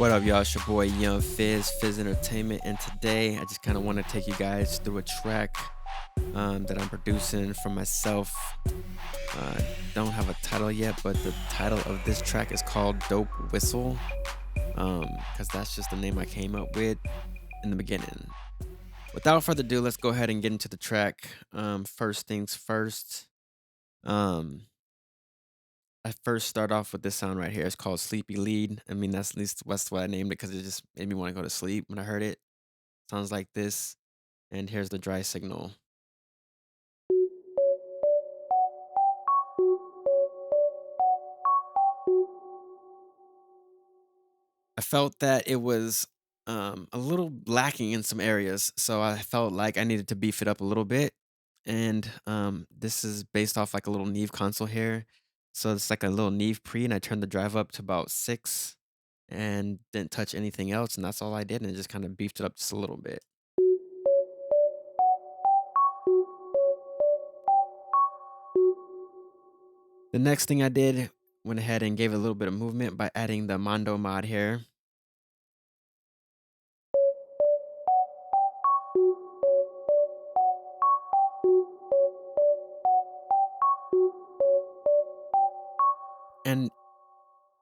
What up, y'all? It's your boy Young Fizz Entertainment, and today I just kind of want to take you guys through a track that I'm producing for myself. Uh, don't have a title yet, but the title of this track is called Dope Whistle, because that's just the name I came up with in the beginning. Without further ado, let's go ahead and get into the track. First things first. Um, I first start off with this sound right here. It's called Sleepy Lead. I mean, that's at least that's what I named it because it just made me want to go to sleep when I heard it. Sounds like this. And here's the dry signal. I felt that it was a little lacking in some areas, so I felt like I needed to beef it up a little bit. And this is based off like a little Neve console here. So it's like a little Neve pre, and I turned the drive up to about 6 and didn't touch anything else. And that's all I did. And it just kind of beefed it up just a little bit. The next thing I did, went ahead and gave it a little bit of movement by adding the Mondo mod here. And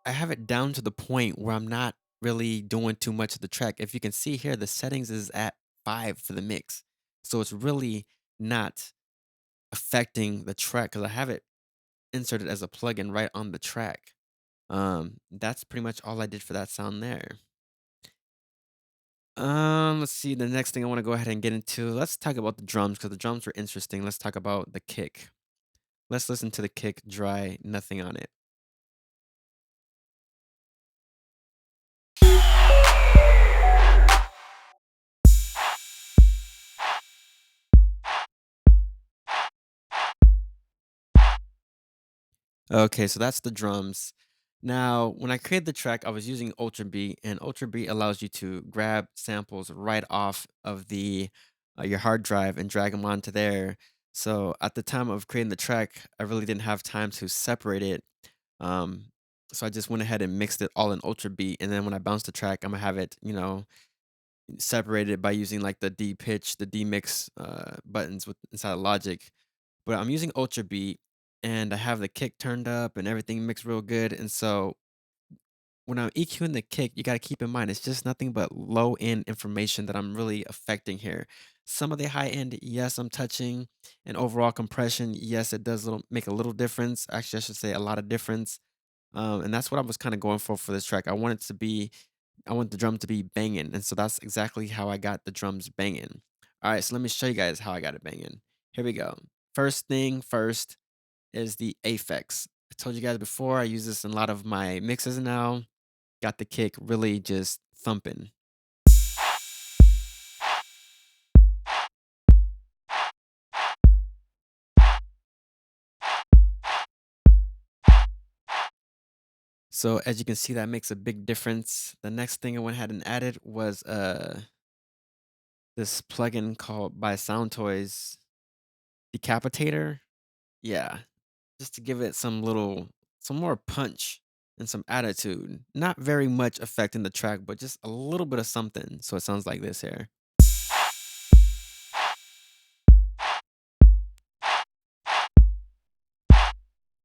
I have it down to the point where I'm not really doing too much of the track. If you can see here, the settings is at 5 for the mix. So it's really not affecting the track because I have it inserted as a plugin right on the track. That's pretty much all I did for that sound there. Let's see. The next thing I want to go ahead and get into, let's talk about the drums because the drums were interesting. Let's talk about the kick. Let's listen to the kick dry, nothing on it. Okay, so that's the drums. Now, when I created the track, I was using Ultra Beat, and Ultra Beat allows you to grab samples right off of the your hard drive and drag them onto there. So at the time of creating the track, I really didn't have time to separate it. Um, so I just went ahead and mixed it all in Ultra Beat, and then when I bounce the track, I'm gonna have it, separated by using like the D pitch, the D mix buttons with inside of Logic. But I'm using Ultra Beat and I have the kick turned up and everything mixed real good. And so when I'm EQing the kick, you got to keep in mind it's just nothing but low end information that I'm really affecting here. Some of the high end, yes, I'm touching, and overall compression, yes, it does make a little difference. Actually, I should say a lot of difference. And that's what I was kind of going for this track. I want the drum to be banging, and so that's exactly how I got the drums banging. All right, so let me show you guys how I got it banging. Here we go. First thing first is the Aphex. I told you guys before, I use this in a lot of my mixes now. Got the kick really just thumping. So as you can see, that makes a big difference. The next thing I went ahead and added was this plugin called by Sound Toys Decapitator. Yeah, just to give it some more punch and some attitude. Not very much affecting the track, but just a little bit of something. So it sounds like this here.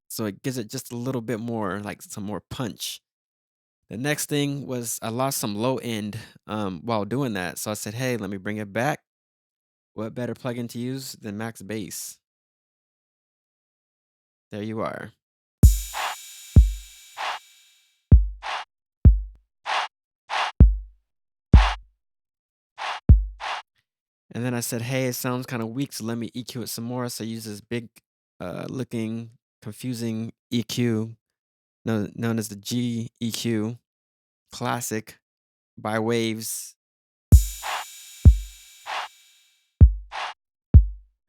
So it gives it just a little bit more, like some more punch. The next thing was I lost some low end while doing that. So I said, hey, let me bring it back. What better plugin to use than Max Bass? There you are. And then I said, hey, it sounds kind of weak, so let me EQ it some more. So I use this big looking confusing EQ known as the G EQ Classic by Waves.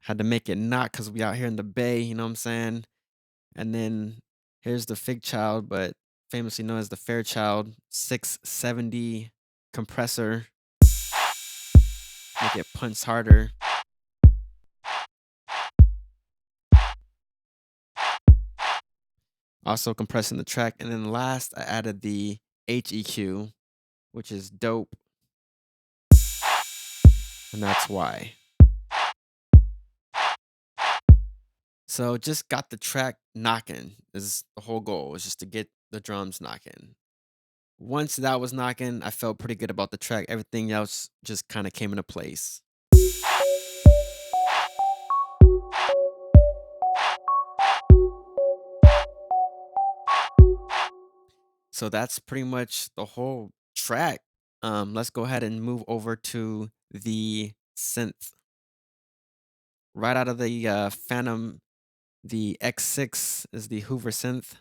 Had to make it not because we out here in the Bay, you know what I'm saying? And then here's the Fig Child, but famously known as the Fairchild 670 compressor. Make it punch harder. Also compressing the track. And then last, I added the HEQ which is dope, and that's why. So just got the track knocking is the whole goal, is just to get the drums knocking. Once that was knocking, I felt pretty good about the track. Everything else just kind of came into place. So that's pretty much the whole track. Let's go ahead and move over to the synth. Right out of the Phantom, the X6 is the Hoover synth.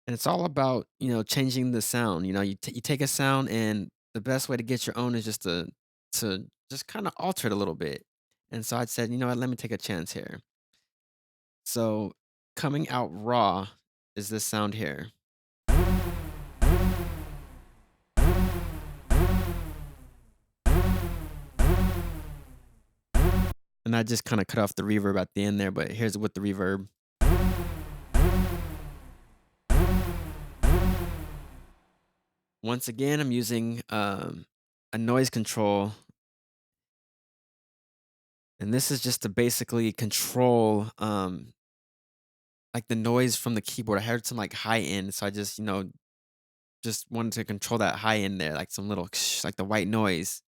And it's all about, changing the sound. You take a sound, and the best way to get your own is just to just kind of alter it a little bit. And so I said, you know what, let me take a chance here. So coming out raw is this sound here. And I just kind of cut off the reverb at the end there, but here's with the reverb. Once again, I'm using a noise control, and this is just to basically control like the noise from the keyboard. I heard some like high end, so I just just wanted to control that high end there, like some little like the white noise.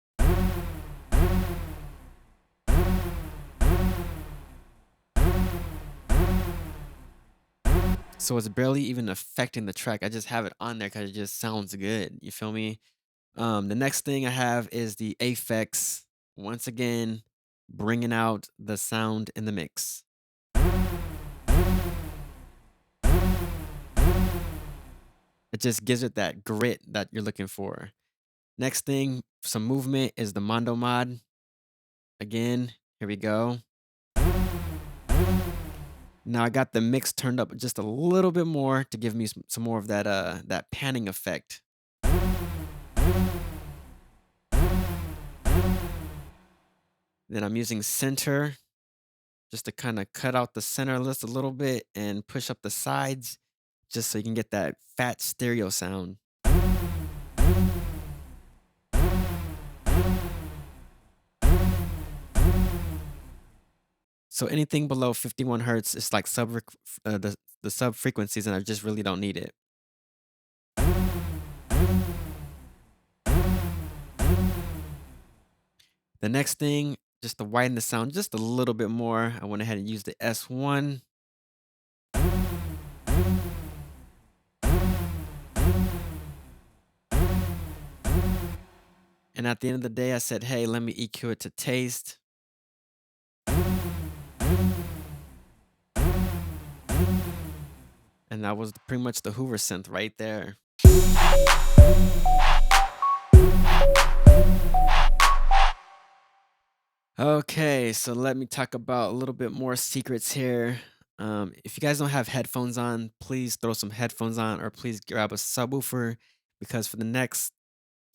So it's barely even affecting the track. I just have it on there because it just sounds good. You feel me? The next thing I have is the Aphex. Once again, bringing out the sound in the mix. It just gives it that grit that you're looking for. Next thing, some movement is the Mondo mod. Again, here we go. Now I got the mix turned up just a little bit more to give me some more of that panning effect. Then I'm using center just to kind of cut out the center list a little bit and push up the sides just so you can get that fat stereo sound. So anything below 51 hertz is like the sub frequencies, and I just really don't need it. The next thing, just to widen the sound just a little bit more, I went ahead and used the S1. And at the end of the day, I said, hey, let me EQ it to taste. And that was pretty much the Hoover synth right there. Okay, so let me talk about a little bit more secrets here. If you guys don't have headphones on, please throw some headphones on, or please grab a subwoofer, because for the next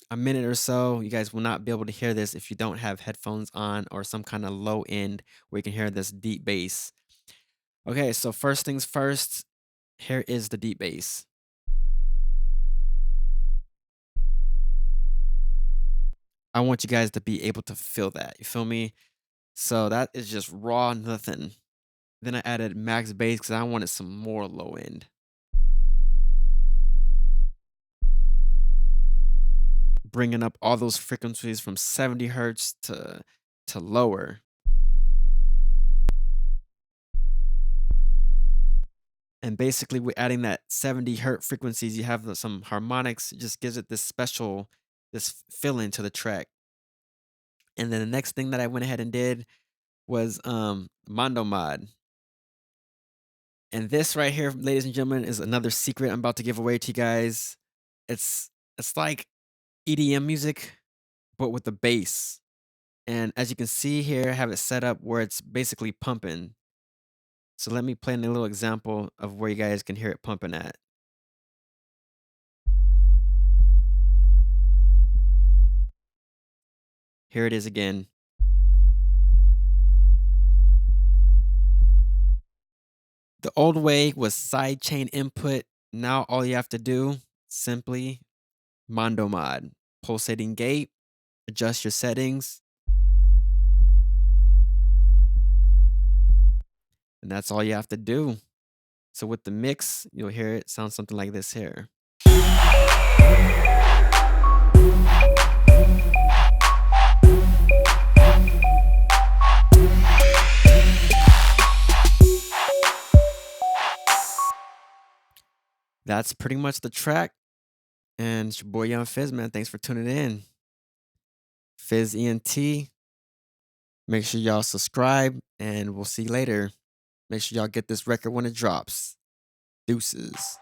a minute or so, you guys will not be able to hear this if you don't have headphones on or some kind of low end where you can hear this deep bass. Okay, so first things first, here is the deep bass. I want you guys to be able to feel that. You feel me? So that is just raw nothing. Then I added max bass because I wanted some more low end. Bringing up all those frequencies from 70 hertz to lower. And basically, we're adding that 70 hertz frequencies. You have some harmonics. It just gives it this special, this feeling to the track. And then the next thing that I went ahead and did was Mondo mod. And this right here, ladies and gentlemen, is another secret I'm about to give away to you guys. It's it's like EDM music, but with the bass. And as you can see here, I have it set up where it's basically pumping. So let me play a little example of where you guys can hear it pumping at. Here it is again. The old way was side chain input. Now all you have to do simply Mondo Mod, pulsating gate, adjust your settings, and that's all you have to do. So with the mix, you'll hear it sound something like this here. That's pretty much the track. And it's your boy Young Fizz, man. Thanks for tuning in. Fizz ENT. Make sure y'all subscribe, and we'll see you later. Make sure y'all get this record when it drops. Deuces.